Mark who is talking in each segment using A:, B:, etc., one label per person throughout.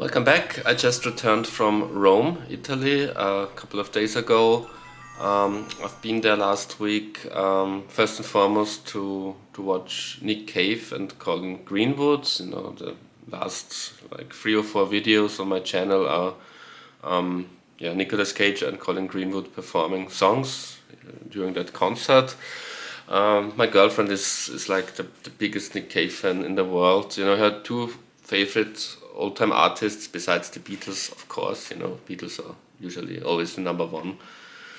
A: Welcome back. I just returned from Rome, Italy, a couple of days ago. I've been there last week, first and foremost to watch Nick Cave and Colin Greenwood. The last like 3 or 4 videos on my channel are Nicolas Cage and Colin Greenwood performing songs during that concert. My girlfriend is like the biggest Nick Cave fan in the world. Her two favorite all-time artists besides the Beatles, of course. Beatles are usually always the number one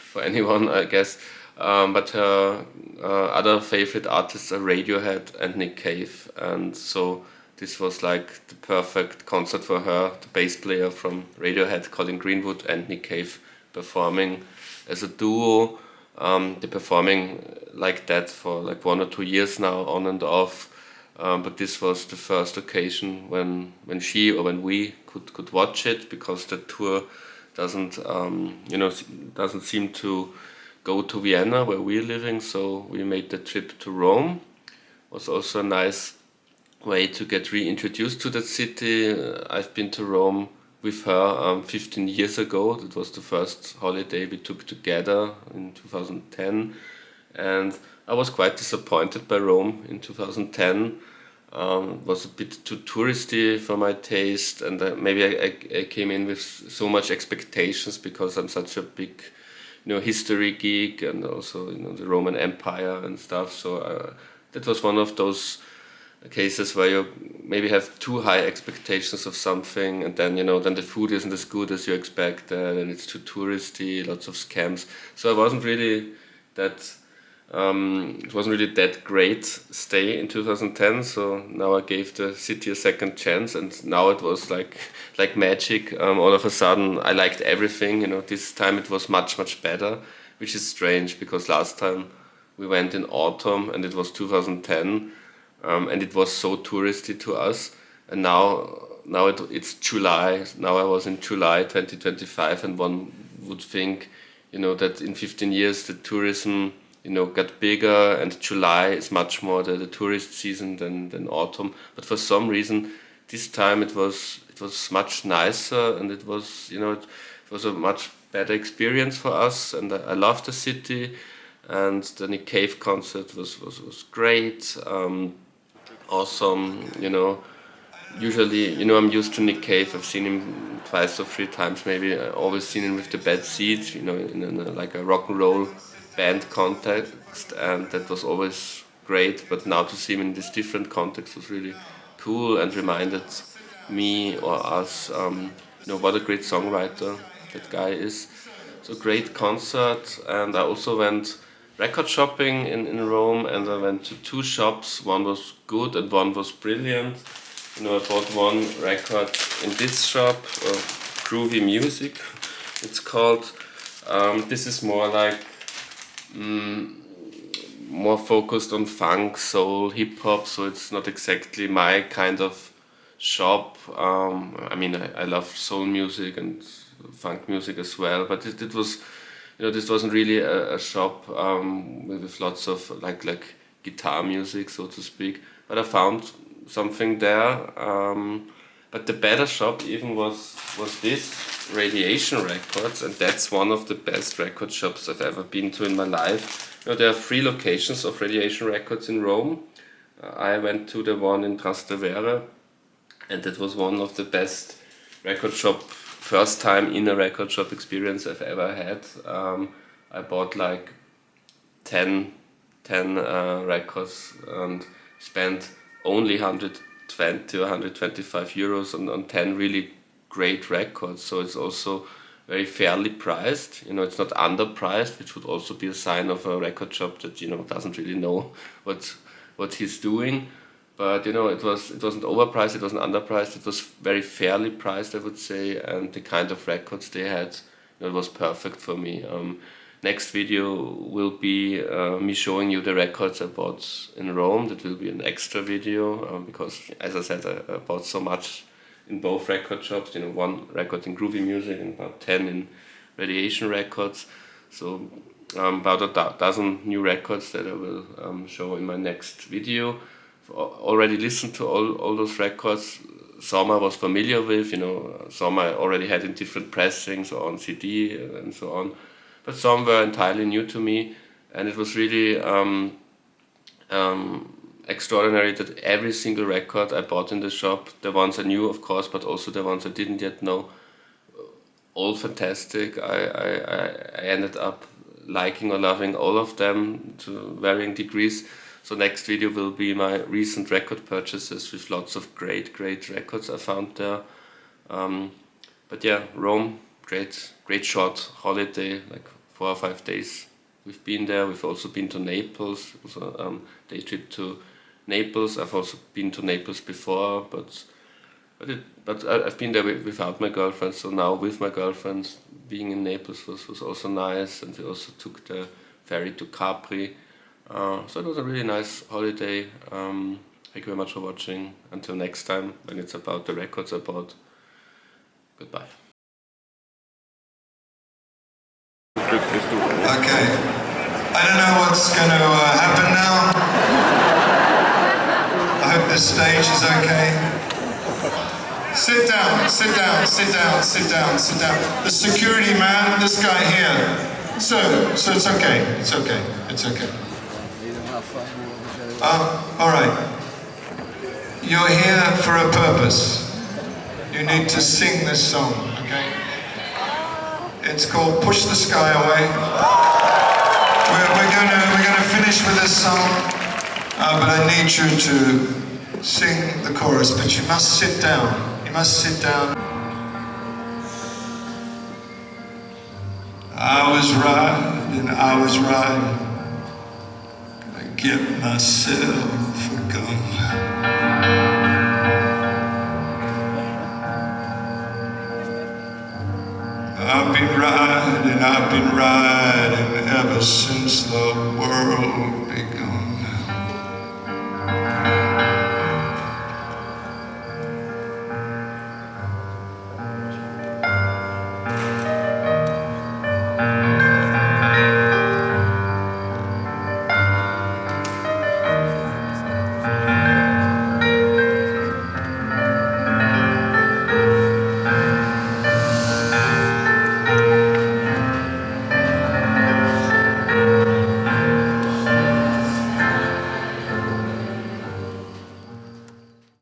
A: for anyone, I guess. But her other favorite artists are Radiohead and Nick Cave, and so this was like the perfect concert for her. The bass player from Radiohead, Colin Greenwood, and Nick Cave performing as a duo. They're performing like that for like 1 or 2 years now, on and off. But this was the first occasion when she or when we could watch it, because the tour doesn't doesn't seem to go to Vienna where we're living. So we made the trip to Rome. It was also a nice way to get reintroduced to that city. I've been to Rome with her 15 years ago. That was the first holiday we took together in 2010, and I was quite disappointed by Rome in 2010. It was a bit too touristy for my taste, and maybe I came in with so much expectations because I'm such a big, history geek, and also the Roman Empire and stuff. So that was one of those cases where you maybe have too high expectations of something, and then the food isn't as good as you expected, and it's too touristy, lots of scams. So I wasn't really that. It wasn't really that great stay in 2010, so now I gave the city a second chance, and now it was like magic. All of a sudden, I liked everything. This time it was much better, which is strange because last time we went in autumn and it was 2010, and it was so touristy to us. And now it's July. Now I was in July 2025, and one would think, that in 15 years the tourism got bigger, and July is much more the tourist season than autumn. But for some reason, this time it was much nicer, and it was a much better experience for us. And I loved the city, and the Nick Cave concert was great, awesome. Usually, I'm used to Nick Cave. I've seen him twice or 3 times, maybe. I always seen him with the bad seeds, like a rock and roll band context, and that was always great. But now to see him in this different context was really cool, and reminded me or us, what a great songwriter that guy is. So great concert, and I also went record shopping in Rome, and I went to 2 shops. One was good and one was brilliant. I bought one record in this shop, Groovy Music, it's called. This is more like more focused on funk, soul, hip hop, so it's not exactly my kind of shop. I love soul music and funk music as well, but it was, this wasn't really a shop with lots of like guitar music, so to speak. But I found something there. But the better shop even was this Radiation Records, and that's one of the best record shops I've ever been to in my life. There are 3 locations of Radiation Records in Rome. I went to the one in Trastevere, and that was one of the best record shop, first time in a record shop experience I've ever had. I bought like 10 records and spent only 120 or 125 euros on 10 really great records. So it's also very fairly priced. It's not underpriced, which would also be a sign of a record shop that doesn't really know what he's doing. But it wasn't overpriced, it wasn't underpriced. It was very fairly priced, I would say, and the kind of records they had, it was perfect for me. Next video will be me showing you the records I bought in Rome. That will be an extra video, because, as I said, I bought so much in both record shops. 1 record in Groovy Music and about 10 in Radiation Records. So about a dozen new records that I will show in my next video. I've already listened to all those records some I was familiar with, you know, some I already had in different pressings or on CD and so on, but some were entirely new to me, and it was really extraordinary that every single record I bought in the shop, the ones I knew of course, but also the ones I didn't yet know, all fantastic. I ended up liking or loving all of them to varying degrees. So next video will be my recent record purchases with lots of great records I found there. But yeah, Rome, great short holiday, like 4 or 5 days. We've been there. We've also been to Naples. It was a day trip to Naples. I've also been to Naples before, but I've been there without my girlfriend. So now with my girlfriend, being in Naples was also nice, and we also took the ferry to Capri. So it was a really nice holiday. Thank you very much for watching. Until next time, when it's about the records I bought. Goodbye.
B: Okay, I don't know what's going to happen now. I hope this stage is okay. Sit down, sit down, sit down, sit down, sit down. The security man, this guy here. So it's okay, it's okay, it's okay. All right. You're here for a purpose. You need to sing this song, okay? It's called Push the Sky Away. We're gonna finish with this song, but I need you to sing the chorus, but you must sit down. You must sit down. I was riding, gonna get myself a gun. I've been riding ever since the world began.